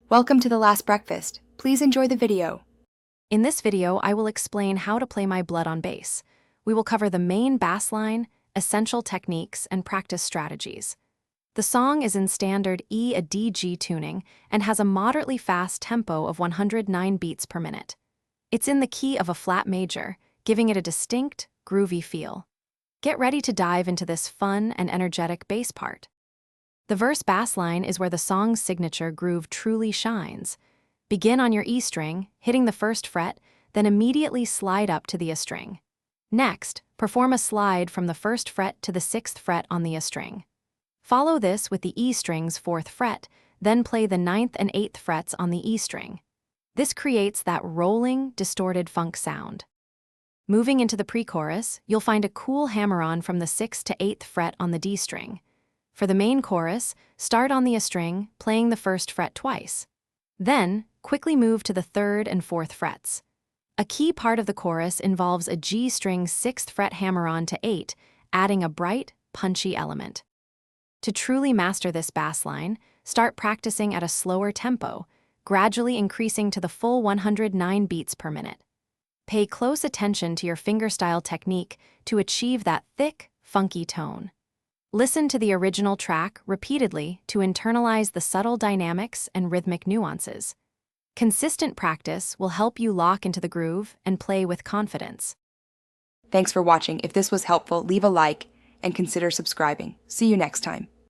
Welcome to The Last Breakfast. Please enjoy the video. In this video, I will explain how to play My Blood on bass. We will cover the main bass line, essential techniques, and practice strategies. The song is in standard E-a-D-G tuning and has a moderately fast tempo of 109 beats per minute. It's in the key of a flat major, giving it a distinct, groovy feel. Get ready to dive into this fun and energetic bass part. The verse bass line is where the song's signature groove truly shines. Begin on your E string, hitting the first fret, then immediately slide up to the A string. Next, perform a slide from the first fret to the 6th fret on the A string. Follow this with the E string's 4th fret, then play the 9th and 8th frets on the E string. This creates that rolling, distorted funk sound. Moving into the pre-chorus, you'll find a cool hammer-on from the 6th to 8th fret on the D string. For the main chorus, start on the A string, playing the 1st fret twice. Then, quickly move to the 3rd and 4th frets. A key part of the chorus involves a G string 6th fret hammer-on to 8, adding a bright, punchy element. To truly master this bass line, start practicing at a slower tempo, gradually increasing to the full 109 beats per minute. Pay close attention to your fingerstyle technique to achieve that thick, funky tone. Listen to the original track repeatedly to internalize the subtle dynamics and rhythmic nuances. Consistent practice will help you lock into the groove and play with confidence. Thanks for watching. If this was helpful, leave a like and consider subscribing. See you next time.